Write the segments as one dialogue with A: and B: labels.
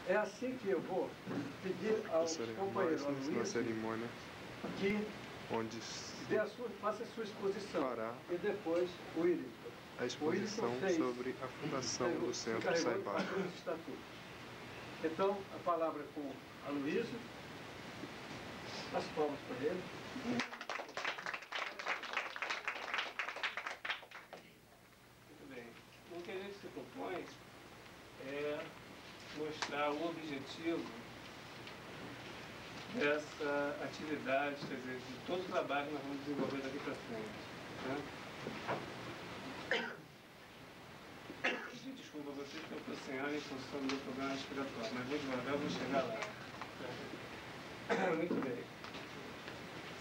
A: É assim que eu vou pedir aos companheiros
B: na cerimônia
A: que
B: onde
A: faça a sua exposição
B: fará
A: e depois o Willis.
B: a exposição sobre a fundação do Centro Saibaba.
A: Então, a palavra é com o Aloysio. As palmas para ele.
C: Muito bem. O que a gente se propõe é mostrar o objetivo dessa atividade, quer dizer, de todo o trabalho que nós vamos desenvolver daqui para frente. Né? Pedir desculpa a vocês que eu estou sem ar em função do meu problema respiratório, mas vou devagar, eu vou chegar lá. Muito bem.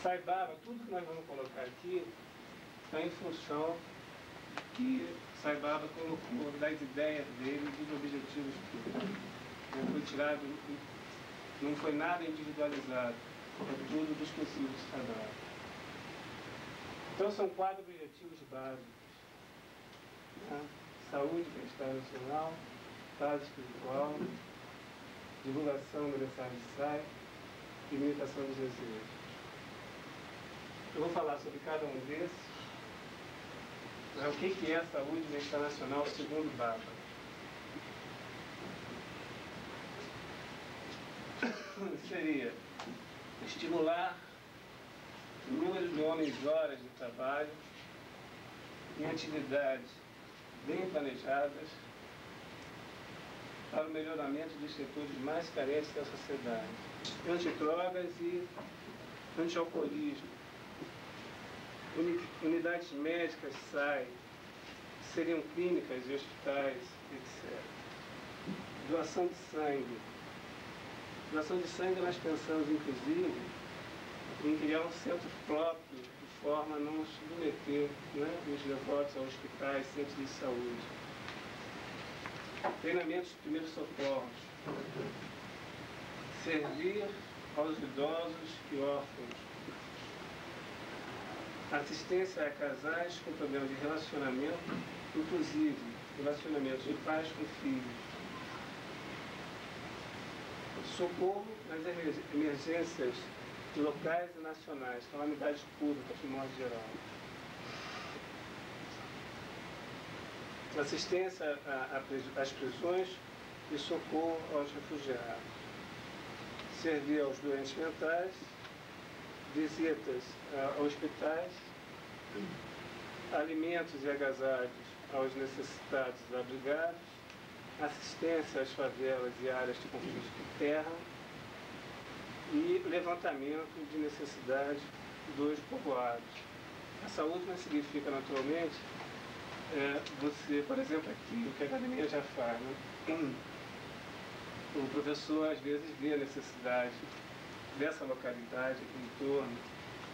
C: Saibaba, tudo que nós vamos colocar aqui está em função que Saibaba colocou das ideias dele, dos objetivos dele. Não foi tirado, não foi nada individualizado, é tudo dos princípios de Saibaba. Então são 4 objetivos básicos. Né? Saúde, bem-estar nacional, paz espiritual, divulgação da mensagem de Sai e limitação dos desejos. Eu vou falar sobre cada um desses. O que é saúde e bem-estar nacional segundo Baba? Seria estimular o número de homens e horas de trabalho em atividades bem planejadas para o melhoramento dos setores mais carentes da sociedade. Antidrogas e antialcoolismo. Unidades médicas SAI, seriam clínicas e hospitais, etc. Doação de sangue. Doação de sangue nós pensamos, inclusive, em criar um centro próprio, de forma a não submeter, né, os devotos a hospitais, centros de saúde. Treinamentos de primeiros socorros. Servir aos idosos e órfãos. Assistência a casais com problemas de relacionamento, inclusive relacionamentos de pais com filhos. Socorro nas emergências locais e nacionais, calamidades públicas, de modo geral. Assistência às prisões e socorro aos refugiados. Servir aos doentes mentais, visitas a hospitais, alimentos e agasalhos aos necessitados e abrigados, assistência às favelas e áreas de conflito de terra e levantamento de necessidades dos povoados. A saúde não significa, naturalmente, você, por exemplo, aqui, o que a academia já faz, né? O professor, às vezes, vê a necessidade dessa localidade aqui em torno,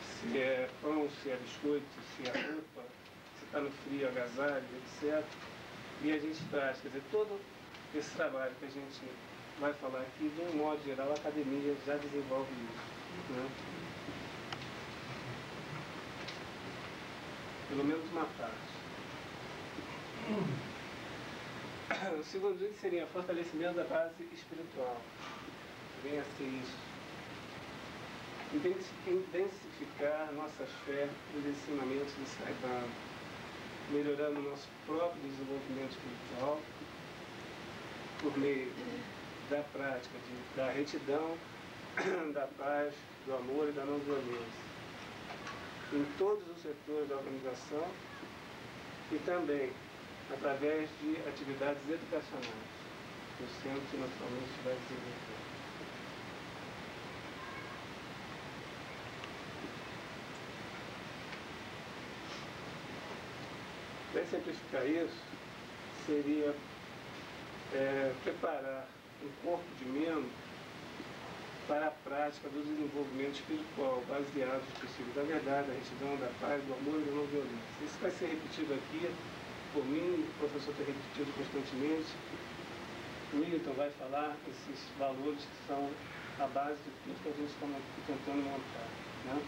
C: se é pão, se é biscoito, se é roupa, se está no frio, agasalho, etc. E a gente traz, quer dizer, todo esse trabalho que a gente vai falar aqui, de um modo geral, a academia já desenvolve isso. Né? Pelo menos uma parte. O segundo item seria fortalecimento da base espiritual. Vem a ser isso. Intensificar nossa fé nos ensinamentos de Saibaba, melhorando o nosso próprio desenvolvimento espiritual por meio da prática da retidão, da paz, do amor e da não violência em todos os setores da organização e também através de atividades educacionais que o centro naturalmente vai desenvolver. Para simplificar isso, seria preparar um corpo de membros para a prática do desenvolvimento espiritual, baseado nos princípios da verdade, da retidão, da paz, do amor e da não violência. Isso vai ser repetido aqui por mim, o professor tem repetido constantemente. O Wilton vai falar esses valores que são a base de tudo que a gente está tentando montar. Né?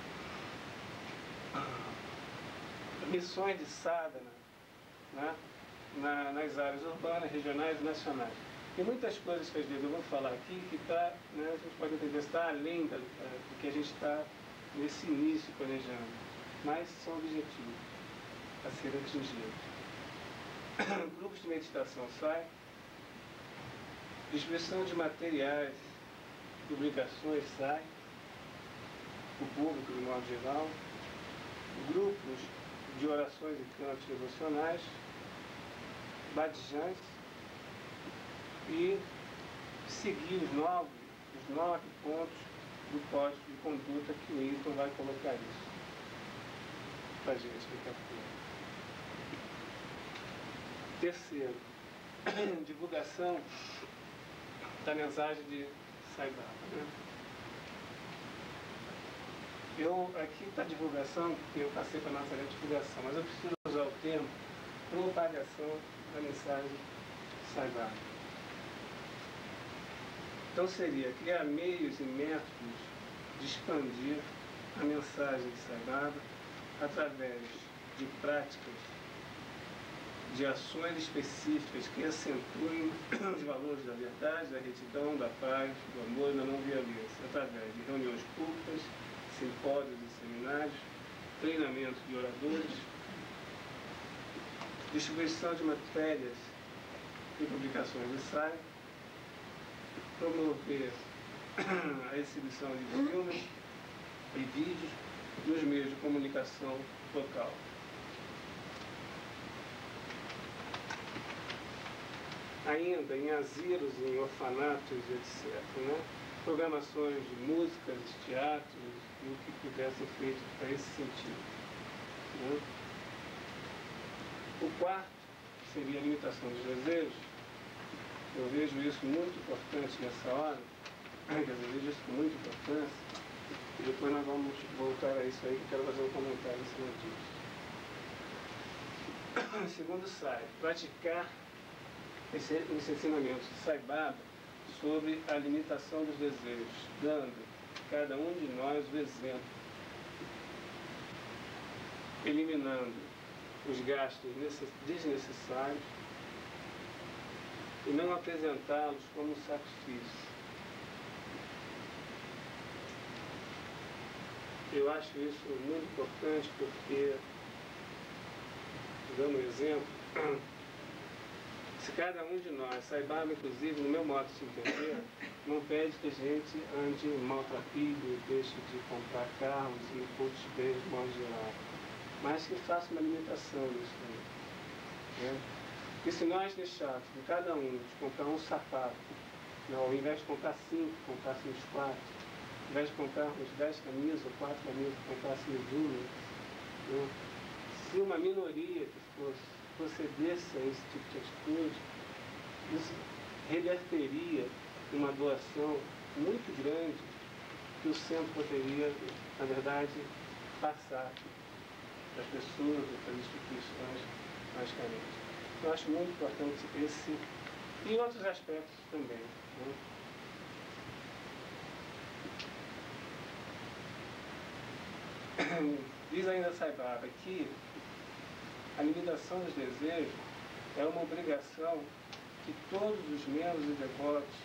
C: Missões de sadhana, né? Nas áreas urbanas, regionais e nacionais. Tem muitas coisas que às vezes eu vou falar aqui que tá, né, a gente pode entender que está além do que a gente está nesse início planejando, mas são objetivos a serem atingidos. Grupos de meditação saem, distribuição de materiais, publicações sai, o público de modo geral, grupos de orações e cantos devocionais, badjans, e seguir os 9 pontos do código de conduta que o Hilton vai colocar isso para a gente daqui a pouco. Terceiro, divulgação da mensagem de Sai Baba, né? Aqui está divulgação, porque eu passei para a nossa divulgação, mas eu preciso usar o termo propagação da mensagem de Sai Baba. Então seria criar meios e métodos de expandir a mensagem de Sai Baba através de práticas, de ações específicas que acentuem os valores da verdade, da retidão, da paz, do amor e da não violência, através de reuniões públicas, simpósios e seminários, treinamento de oradores, distribuição de matérias e publicações de ensaio, promover a exibição de filmes e vídeos nos meios de comunicação local. Ainda em asilos, em orfanatos, etc., né? Programações de músicas, teatros e o que puder ser feito para esse sentido, né? O quarto seria a limitação dos desejos. Eu vejo isso muito importante nessa hora, eu vejo isso com muita importância, e depois nós vamos voltar a isso aí, que eu quero fazer um comentário em cima disso. Segundo sai, praticar esse ensinamento de Sai Baba sobre a limitação dos desejos, dando a cada um de nós o exemplo, eliminando os gastos desnecessários e não apresentá-los como um sacrifício. Eu acho isso muito importante porque, dando um exemplo, se cada um de nós, Sai Baba, inclusive, no meu modo de entender, não pede que a gente ande maltrapilho, deixe de comprar carros e outros bens de modo geral, mas que faça uma limitação nisso aí, né? E se nós deixarmos de cada um de comprar um sapato, não, ao invés de comprar 5, comprássemos 4, ao invés de comprarmos 10 camisas ou 4 camisas, comprássemos uma, né? Se uma minoria que procedesse a esse tipo de atitude, isso reverteria uma doação muito grande que o centro poderia, na verdade, passar para as pessoas e para as instituições mais carentes. Eu acho muito importante esse e outros aspectos também, né? Diz ainda Sai Baba que a limitação dos desejos é uma obrigação que todos os membros e devotos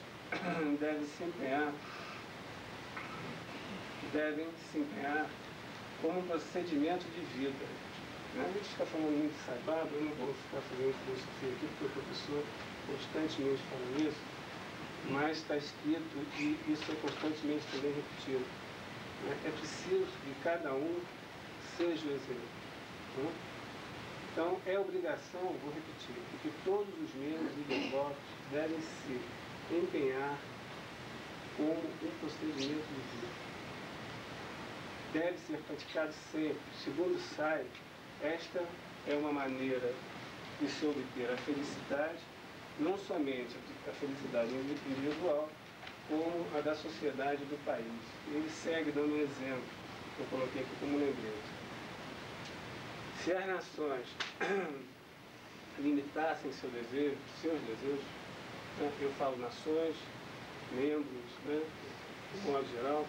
C: devem se empenhar como um procedimento de vida. A gente está falando muito de Sai Baba, eu não vou ficar fazendo filosofia aqui, porque o professor constantemente fala isso, mas está escrito e isso é constantemente também repetido. É preciso que cada um seja o exemplo, né? Então, é obrigação, vou repetir, que todos os membros e devotos devem se empenhar como um procedimento de vida. Deve ser praticado sempre. Segundo Sai, esta é uma maneira de se obter a felicidade, não somente a felicidade individual, como a da sociedade do país. Ele segue dando um exemplo, que eu coloquei aqui como lembrete. Se as nações limitassem seus desejos, né, eu falo nações, membros, né, de modo geral,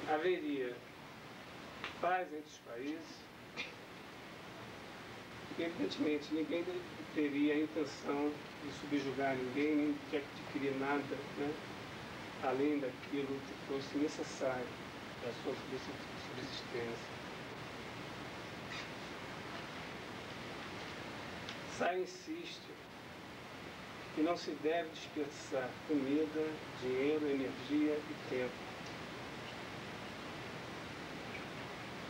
C: haveria paz entre os países e, evidentemente, ninguém teria a intenção de subjugar ninguém, nem de adquirir nada, né, além daquilo que fosse necessário para a sua subsistência. Sai insiste que não se deve desperdiçar comida, dinheiro, energia e tempo.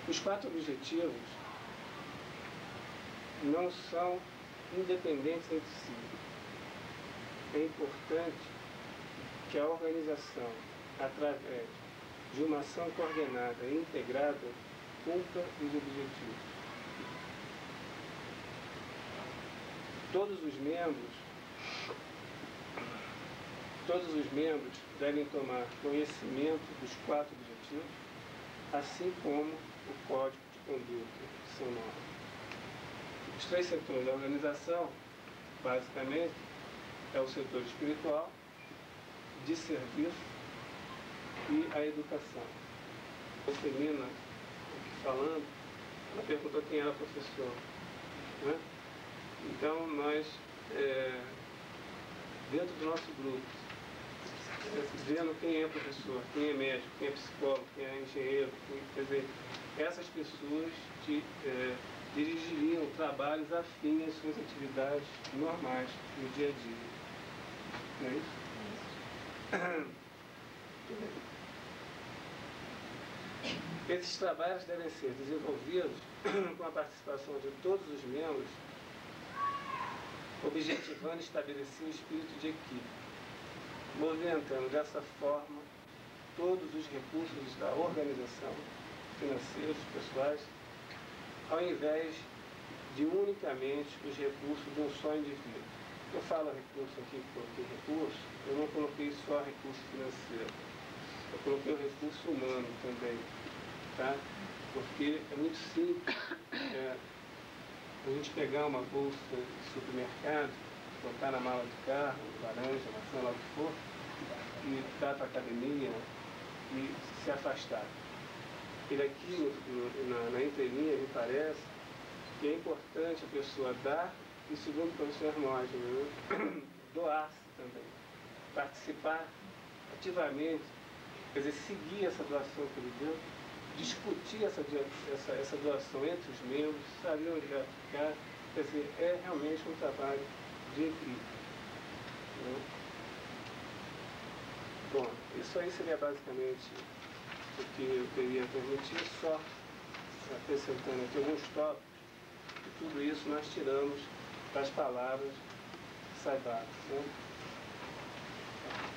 C: Os 4 objetivos não são independentes entre si. É importante que a organização, através de uma ação coordenada e integrada, cumpra os objetivos. Todos os membros devem tomar conhecimento dos 4 objetivos, assim como o código de conduta que são normas. Os 3 setores da organização, basicamente, é o setor espiritual, de serviço e a educação. A menina aqui falando, ela perguntou quem era professor, né? Então, nós, dentro do nosso grupo, vendo quem é professor, quem é médico, quem é psicólogo, quem é engenheiro, quer dizer, essas pessoas dirigiriam trabalhos afins às suas atividades normais no dia a dia. Não é isso? Esses trabalhos devem ser desenvolvidos com a participação de todos os membros, objetivando estabelecer o espírito de equipe, movimentando dessa forma todos os recursos da organização, financeiros, pessoais, ao invés de unicamente os recursos de um só indivíduo. Eu falo recurso aqui, coloquei recurso, eu não coloquei só recurso financeiro, eu coloquei o recurso humano também, tá? Porque é muito simples a gente pegar uma bolsa de supermercado, botar na mala do carro, laranja, maçã, lá o que for, e dar para a academia e se afastar. E daqui na entrelinha me parece que é importante a pessoa dar e, segundo o professor Hermógenes, doar-se também, participar ativamente, quer dizer, seguir essa doação que ele deu, discutir essa doação entre os membros, saber onde vai ficar, quer dizer, é realmente um trabalho de equipe. Né? Bom, isso aí seria basicamente o que eu queria transmitir, só acrescentando aqui alguns tópicos, e tudo isso nós tiramos das palavras de Sai-Baba, né?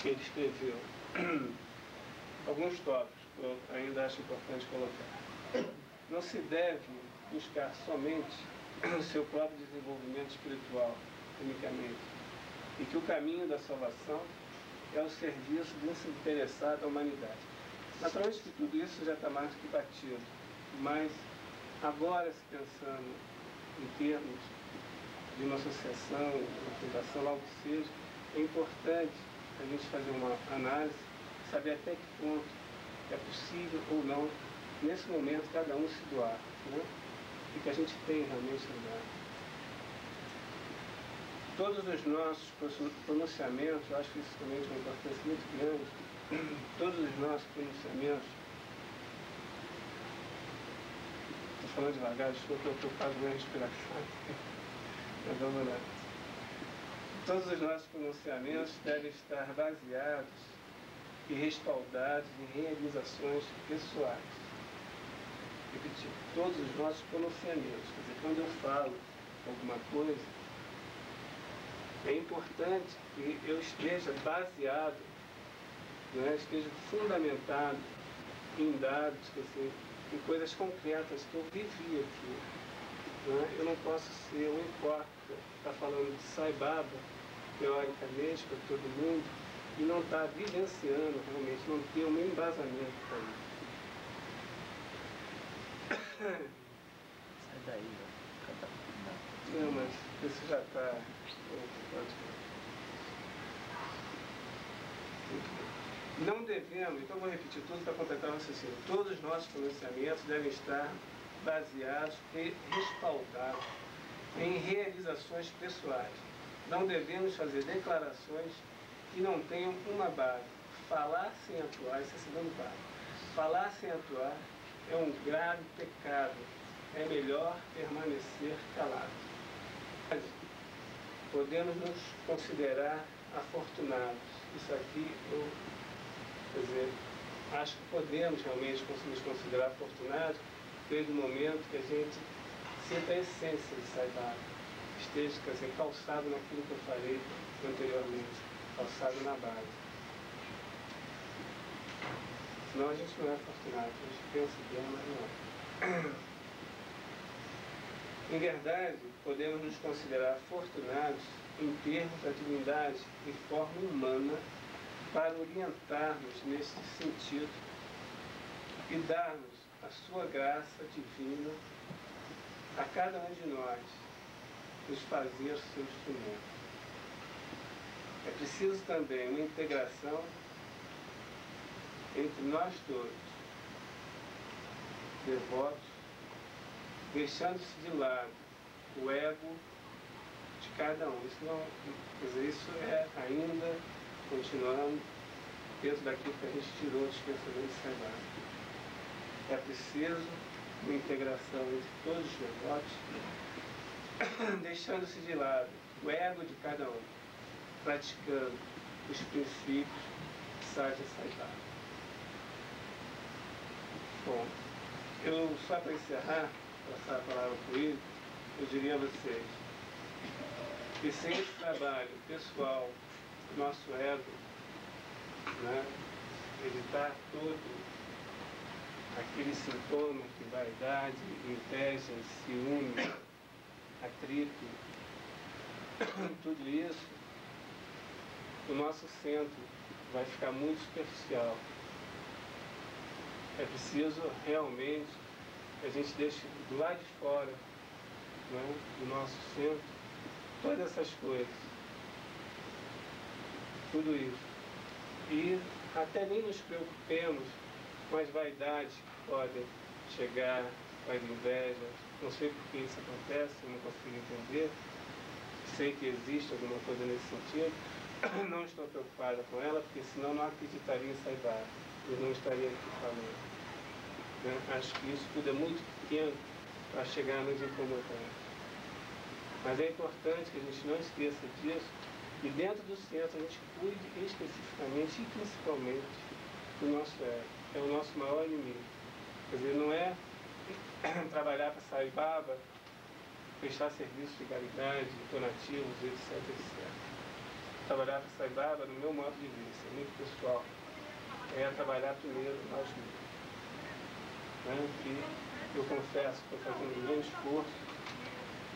C: Que ele escreveu. Alguns tópicos que eu ainda acho importante colocar. Não se deve buscar somente o seu próprio desenvolvimento espiritual, unicamente, e que o caminho da salvação é o serviço desinteressado à humanidade. Naturalmente que tudo isso já está mais do que batido, mas agora, se pensando em termos de uma associação, uma fundação, algo que seja, é importante a gente fazer uma análise, saber até que ponto é possível ou não, nesse momento, cada um se doar, né? E que a gente tem realmente lugar. Todos os nossos pronunciamentos, eu acho que isso também tem uma importância muito grande, todos os nossos pronunciamentos, estou falando devagar, desculpa, eu estou fazendo minha respiração, mas vamos lá. Todos os nossos pronunciamentos devem estar baseados e respaldados em realizações pessoais. Repetir, todos os nossos pronunciamentos, quer dizer, quando eu falo alguma coisa, é importante que eu esteja baseado, né, esteja fundamentado em dados, quer dizer, em coisas concretas que eu vivi aqui. Né? Eu não posso ser um hipócrita, estar falando de Sai-Baba, teoricamente, para todo mundo, e não estar vivenciando realmente, não ter um embasamento para isso.
D: Sai daí, ó.
C: Não, mas isso já está... Não devemos, então vou repetir tudo para completar o raciocínio. Todos os nossos pronunciamentos devem estar baseados e respaldados em realizações pessoais. Não devemos fazer declarações que não tenham uma base. Falar sem atuar, esse é o segundo passo. Falar sem atuar é um grave pecado. É melhor permanecer calado. Podemos nos considerar afortunados. Isso aqui, quer dizer, acho que podemos realmente nos considerar afortunados desde o momento que a gente sinta a essência de Sai-Baba, esteja, quer dizer, calçado naquilo que eu falei anteriormente, calçado na base. Senão a gente não é afortunado, a gente pensa bem, mas não é. Em verdade, podemos nos considerar afortunados em termos a divindade de forma humana para orientar-nos nesse sentido e dar-nos a sua graça divina a cada um de nós, nos fazer seu instrumento. É preciso também uma integração entre nós todos, devotos, deixando-se de lado o ego de cada um. Isso não, quer dizer, isso é ainda continuando dentro daquilo que a gente tirou dos pensamentos Sai-Baba. É preciso uma integração entre todos os devotos, deixando-se de lado o ego de cada um, praticando os princípios de Satya Sai-Baba. Bom, eu só para encerrar, passar a palavra para ele, eu diria a vocês que sem esse trabalho pessoal, nosso ego, né, evitar todo aquele sintoma de vaidade, inveja, ciúme, atrito, tudo isso, o nosso centro vai ficar muito superficial. É preciso realmente que a gente deixe do lado de fora, né, do nosso centro, todas essas coisas, tudo isso. E até nem nos preocupemos com as vaidades que podem chegar, com as invejas. Não sei por que isso acontece, eu não consigo entender. Sei que existe alguma coisa nesse sentido. Não estou preocupada com ela, porque senão não acreditaria em Sai-Baba. Eu não estaria aqui falando. Acho que isso tudo é muito pequeno para chegar a nos incomodar. Mas é importante que a gente não esqueça disso e dentro do centro a gente cuide especificamente e principalmente do nosso ego. É o nosso maior inimigo. Quer dizer, não é trabalhar para Sai-Baba, prestar serviço de caridade, donativos, etc, etc. Trabalhar para Sai-Baba, no meu modo de vista, é muito pessoal, é trabalhar primeiro nós mesmos. Que eu confesso que estou fazendo um grande esforço,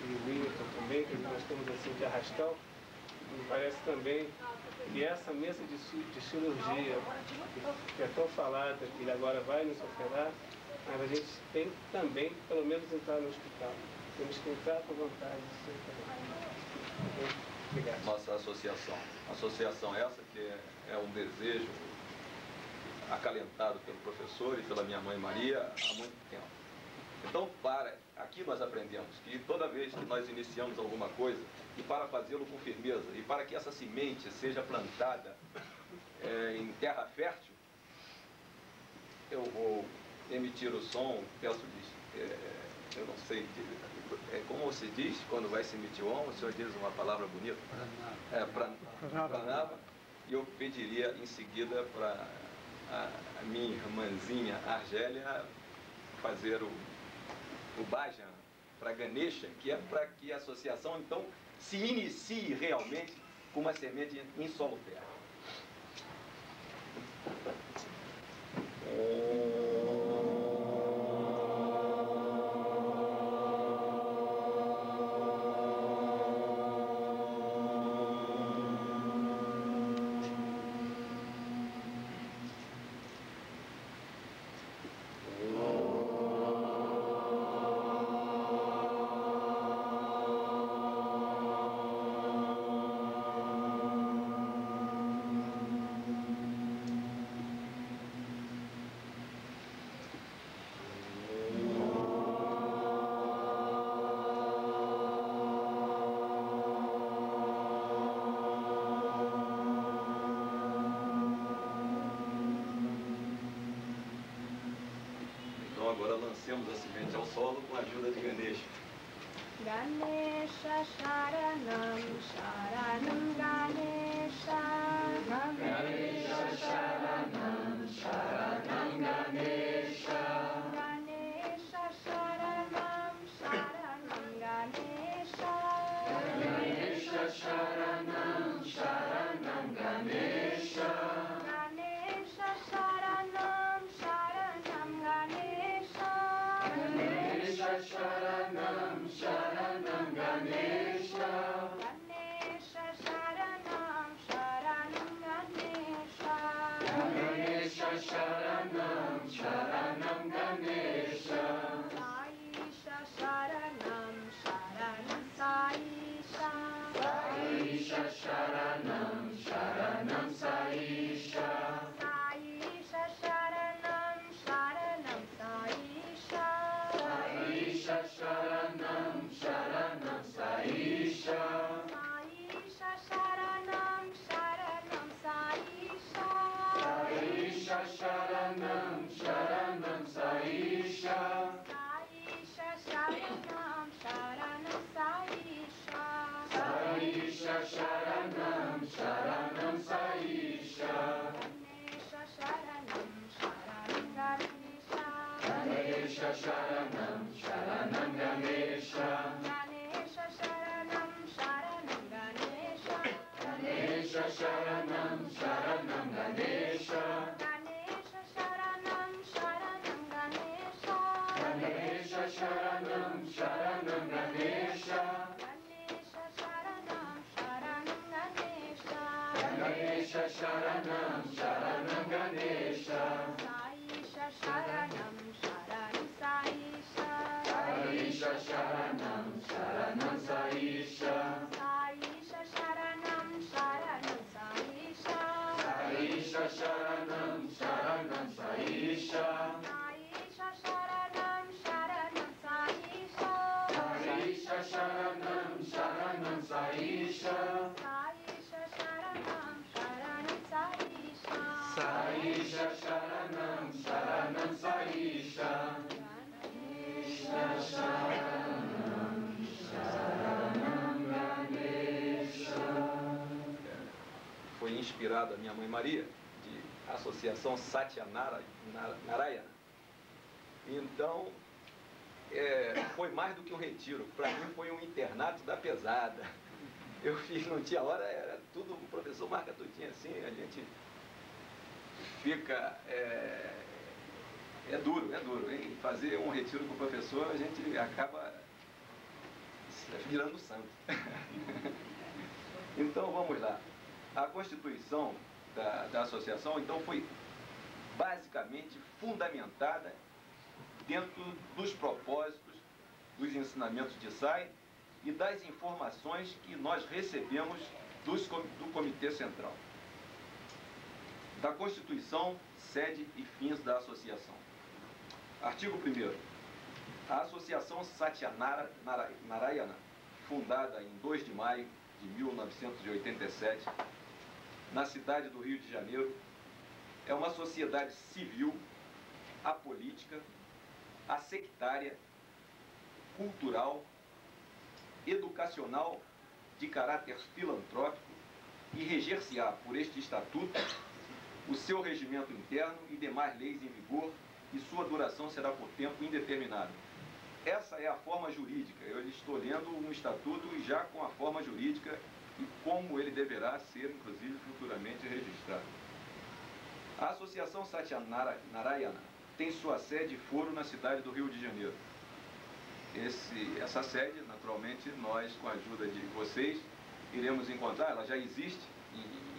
C: e o Wilton também, que nós estamos assim de arrastão. Me parece também que essa mesa de cirurgia, que é tão falada, que ele agora vai nos operar, mas a gente tem também, pelo menos, entrar no hospital. Temos que entrar com vontade de ser operado. Obrigado.
E: Nossa associação. Associação essa que é um desejo acalentado pelo professor e pela minha mãe Maria há muito tempo. Então, aqui nós aprendemos que toda vez que nós iniciamos alguma coisa, e para fazê-lo com firmeza, e para que essa semente seja plantada em terra fértil, eu vou emitir o som, eu não sei, como se diz quando vai se emitir o om, o senhor diz uma palavra bonita? Pranava. E eu pediria em seguida para a minha irmãzinha Argélia fazer o bhajan para Ganesha, que é para que a associação então se inicie realmente com uma semente em solo fértil. lancemos a semente ao solo com a ajuda de Ganesha.
F: Ganesha Sharanam Sharanam Ganesha Ganesha Sharanam Sharanam Ganesha Ganesha Sharanam Sharanam Ganesha Ganesha Sharanam Sharanam Ganesha Ganesha Sharanam Sharanam Ganesha Ganesha Sharanam Sharanam Ganesha Ganesha Sharanam Sharanam Ganesha Ganesha Sharanam Sharanam Ganesha Saisha Sharanam Sharanam Saisha Saisha Sharanam Sharanam Saisha Saisha Sharanam Sharanam Saisha Saisha Sharanam Sharanam Saisha Saisha Sharanam Sharanam Saisha Saisha Sharanam Sharanam Saisha Saisha Sharanam Sharanam Saisha Saisha Sharanam Sharanam Saisha Ganesha Sharanam Sharanam Ganesha Ganesha Sharanam Sharanam Ganesha Ganesha Sharanam Sharanam Ganesha Ganesha Sharanam Sharanam Ganesha Ganesha Sharanam Sharanam Ganesha Ganesha Sharanam Sharanam Ganesha Ganesha Sharanam Sharanam Ganesha Ganesha Sharanam Sharanam Ganesha Saisha Sharanam Sharanam Saisha Saisha Sharanam Sharanam Saisha Saisha Sharanam Sharanam Saisha Saisha Sharanam Sharanam Saisha Saisha Sharanam Sharanam Saisha Saisha Sharanam Sharanam Saisha Saisha Sharanam Sharanam Saisha Saisha Sharanam Sharanam Saisha Ganesha Sharanam Sharanam Ganesha.
E: Foi inspirado a minha mãe Maria, de Associação Satyanarayana. Então, foi mais do que um retiro. Para mim foi um internato da pesada. Eu fiz, não tinha hora, era tudo, o professor marca tudinho assim, a gente fica... É duro, hein? Fazer um retiro com o professor, a gente acaba virando santo. Então, vamos lá. A constituição da associação, então, foi basicamente fundamentada dentro dos propósitos, dos ensinamentos de Sai e das informações que nós recebemos do Comitê Central. Da Constituição, sede e fins da associação. Artigo 1º. A Associação Satyanarayana, fundada em 2 de maio de 1987, na cidade do Rio de Janeiro, é uma sociedade civil, apolítica, assectária, cultural, educacional, de caráter filantrópico e reger-se-á por este estatuto o seu regimento interno e demais leis em vigor, e sua duração será por tempo indeterminado. Essa é a forma jurídica. Eu estou lendo um estatuto já com a forma jurídica e como ele deverá ser, inclusive, futuramente registrado. A Associação Satyanarayana tem sua sede e foro na cidade do Rio de Janeiro. Essa sede, naturalmente, nós, com a ajuda de vocês, iremos encontrar. Ela já existe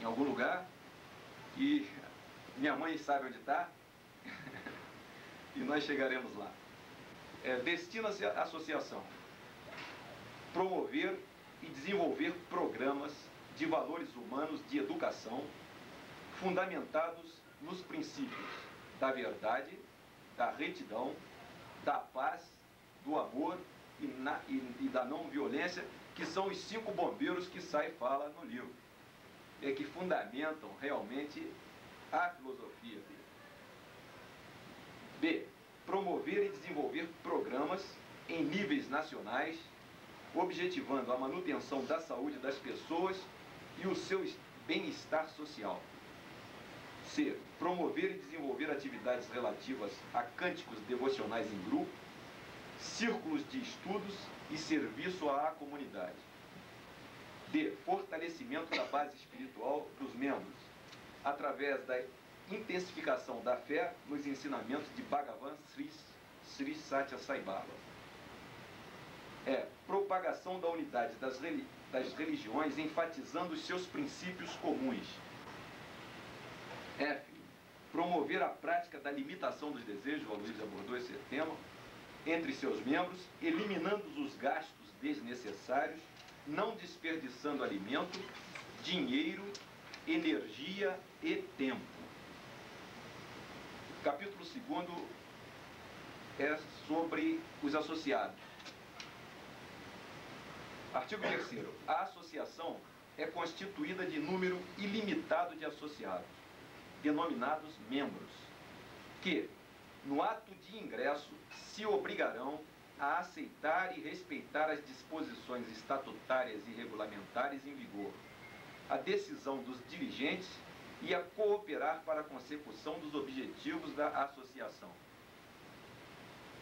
E: em algum lugar e minha mãe sabe onde está e nós chegaremos lá. Destina-se a associação promover e desenvolver programas de valores humanos de educação fundamentados nos princípios da verdade, da retidão, da paz, do amor e da não violência, que são os 5 bombeiros que Sai fala no livro, que fundamentam realmente a filosofia dele. B. promover e desenvolver programas em níveis nacionais, objetivando a manutenção da saúde das pessoas e o seu bem-estar social. C. Promover e desenvolver atividades relativas a cânticos devocionais em grupo, círculos de estudos e serviço à comunidade. D. Fortalecimento da base espiritual dos membros, através da intensificação da fé nos ensinamentos de Bhagavan Sri Satya Sai Baba. E. Propagação da unidade das religiões, enfatizando os seus princípios comuns. F. Promover a prática da limitação dos desejos, o Luiz abordou esse tema, entre seus membros, eliminando os gastos desnecessários, não desperdiçando alimento, dinheiro, energia e tempo. Capítulo 2 é sobre os associados. Artigo 3º. A associação é constituída de número ilimitado de associados, denominados membros, que, no ato de ingresso, se obrigarão a aceitar e respeitar as disposições estatutárias e regulamentares em vigor, a decisão dos dirigentes e a cooperar para a consecução dos objetivos da associação.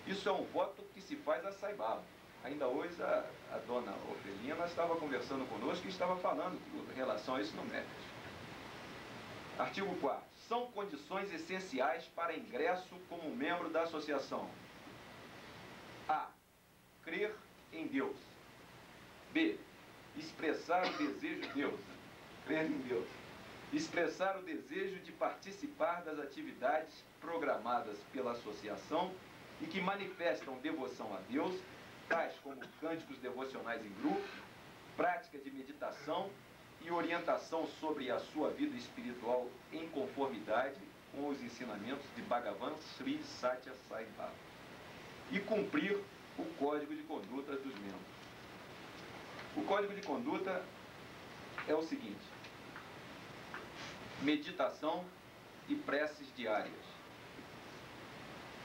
E: Isso é um voto que se faz a Sai Baba. Ainda hoje a dona Ofelina estava conversando conosco e estava falando em relação a isso no MEC. Artigo 4º. São condições essenciais para ingresso como membro da associação. A. Crer em Deus. B. Expressar o desejo de Deus. Crer em Deus. Expressar o desejo de participar das atividades programadas pela associação e que manifestam devoção a Deus, tais como cânticos devocionais em grupo, prática de meditação e orientação sobre a sua vida espiritual em conformidade com os ensinamentos de Bhagavan Sri Satya Sai Baba. E cumprir o Código de Conduta dos membros. O Código de Conduta é o seguinte: meditação e preces diárias,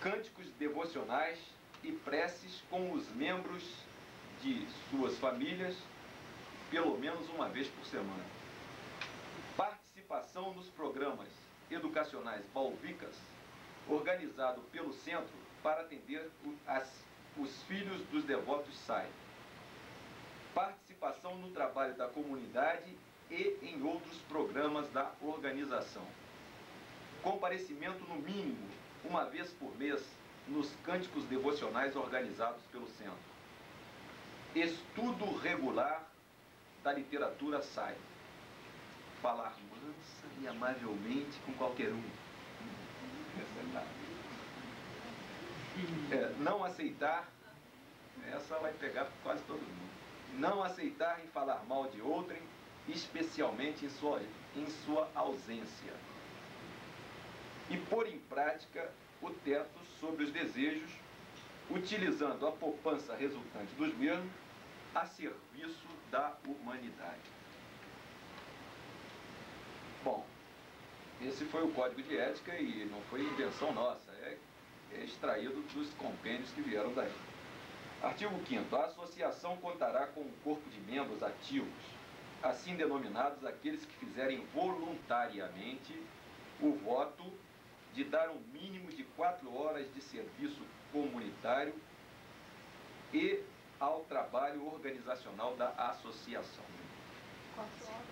E: cânticos devocionais e preces com os membros de suas famílias, pelo menos uma vez por semana. Participação nos programas educacionais Balvikas, organizado pelo Centro para atender os filhos dos devotos Sai. Participação no trabalho da comunidade e em outros programas da organização. Comparecimento no mínimo uma vez por mês nos cânticos devocionais organizados pelo Centro. Estudo regular da literatura Sai. Falar mansa e amavelmente com qualquer um. Não aceitar, essa vai pegar quase todo mundo. Não aceitar em falar mal de outrem, especialmente em sua ausência. E pôr em prática o teto sobre os desejos, utilizando a poupança resultante dos mesmos a serviço da humanidade. Bom, esse foi o Código de Ética e não foi invenção nossa, é extraído dos compêndios que vieram daí. Artigo 5º. A associação contará com um corpo de membros ativos, assim denominados aqueles que fizerem voluntariamente o voto de dar um mínimo de 4 horas de serviço comunitário e ao trabalho organizacional da associação.
F: 4 horas?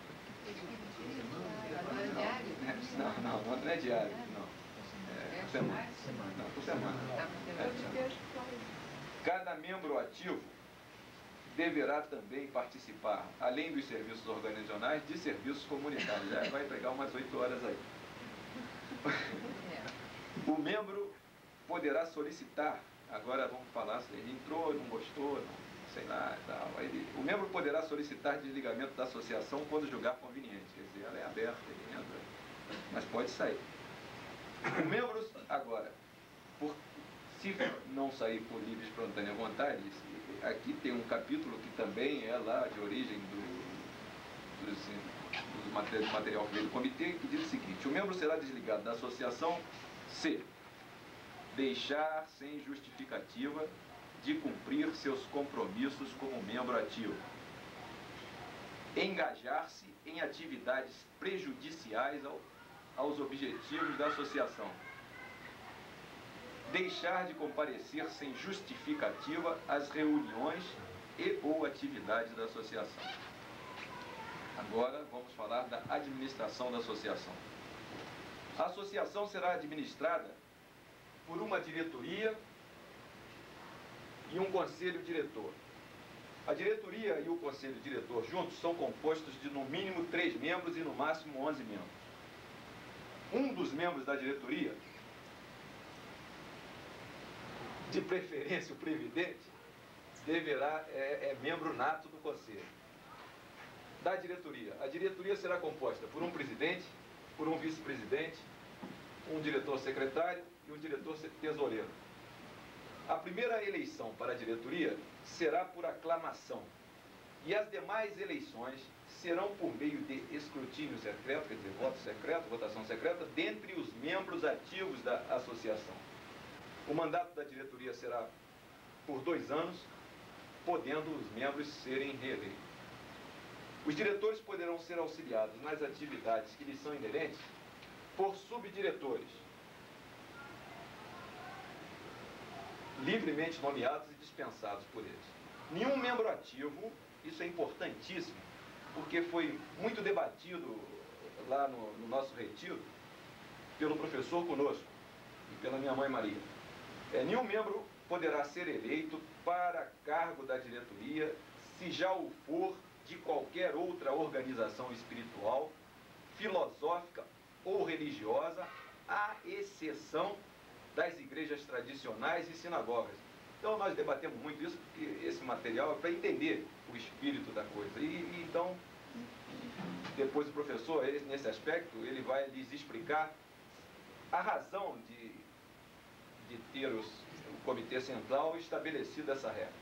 E: Não é diário, não. É por semana. Não, por semana. Cada membro ativo deverá também participar, além dos serviços organizacionais, de serviços comunitários. Já vai pegar umas 8 horas aí. O membro poderá solicitar, agora vamos falar se ele entrou, não gostou, não sei lá, tal. O membro poderá solicitar desligamento da associação quando julgar conveniente. Quer dizer, ela é aberta, ele entra, mas pode sair. O membro, agora, se não sair por livre e espontânea vontade, aqui tem um capítulo que também é lá de origem do material que veio do comitê, que diz o seguinte: o membro será desligado da associação se deixar sem justificativa de cumprir seus compromissos como membro ativo, engajar-se em atividades prejudiciais aos objetivos da associação, deixar de comparecer sem justificativa às reuniões e ou atividades da associação. Agora vamos falar da administração da associação. A associação será administrada por uma diretoria e um conselho diretor. A diretoria e o conselho diretor juntos são compostos de no mínimo 3 membros e no máximo 11 membros. Um dos membros da diretoria, de preferência o presidente, é membro nato do conselho. Da diretoria. A diretoria será composta por um presidente, por um vice-presidente, um diretor secretário e um diretor tesoureiro. A primeira eleição para a diretoria será por aclamação e as demais eleições serão por meio de escrutínio secreto, quer dizer, voto secreto, votação secreta, dentre os membros ativos da associação. O mandato da diretoria será por 2 anos, podendo os membros serem reeleitos. Os diretores poderão ser auxiliados nas atividades que lhes são inerentes por subdiretores, livremente nomeados e dispensados por eles. Nenhum membro ativo, isso é importantíssimo, porque foi muito debatido lá no nosso retiro pelo professor conosco e pela minha mãe Maria. Nenhum membro poderá ser eleito para cargo da diretoria se já o for de qualquer outra organização espiritual, filosófica ou religiosa, à exceção das igrejas tradicionais e sinagogas. Então nós debatemos muito isso, porque esse material é para entender o espírito da coisa. Então, depois o professor, nesse aspecto, ele vai lhes explicar a razão de ter o Comitê Central estabelecido essa regra.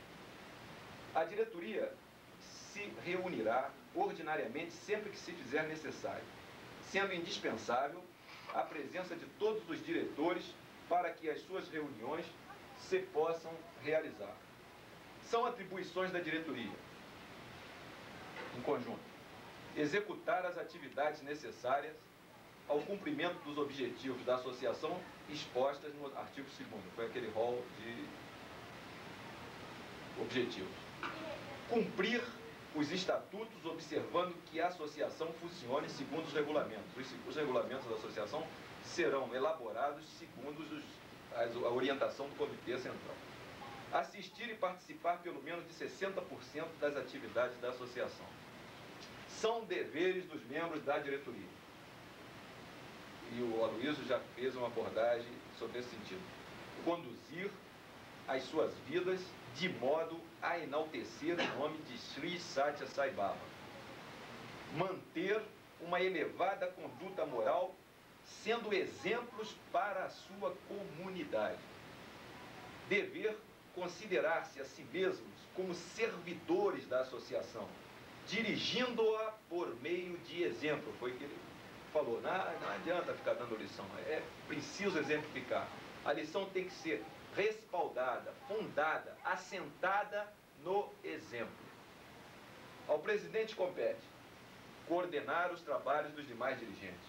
E: A diretoria se reunirá ordinariamente sempre que se fizer necessário, sendo indispensável a presença de todos os diretores para que as suas reuniões se possam realizar. São atribuições da diretoria, em conjunto, executar as atividades necessárias ao cumprimento dos objetivos da associação expostas no artigo 2º, foi aquele rol de objetivos. Cumprir os estatutos, observando que a associação funcione segundo os regulamentos. Os regulamentos da associação serão elaborados segundo a orientação do Comitê Central. Assistir e participar pelo menos de 60% das atividades da associação. São deveres dos membros da diretoria. E o Aloysio já fez uma abordagem sobre esse sentido. Conduzir as suas vidas de modo a enaltecer o nome de Sri Satya Sai Baba. Manter uma elevada conduta moral, sendo exemplos para a sua comunidade. Dever considerar-se a si mesmos como servidores da associação, dirigindo-a por meio de exemplo. Foi o que ele falou, não adianta ficar dando lição, é preciso exemplificar. A lição tem que ser respaldada, fundada, assentada no exemplo. Ao presidente compete coordenar os trabalhos dos demais dirigentes,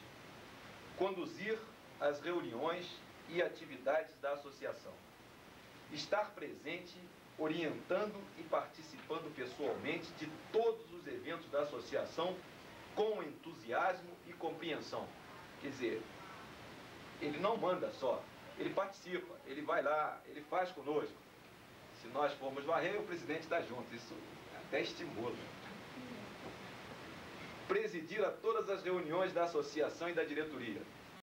E: conduzir as reuniões e atividades da associação, estar presente, orientando e participando pessoalmente de todos os eventos da associação com entusiasmo e compreensão. Quer dizer, ele não manda só, ele participa, ele vai lá, ele faz conosco. Se nós formos varrer, o presidente está junto, isso até estimula. Presidir a todas as reuniões da associação e da diretoria,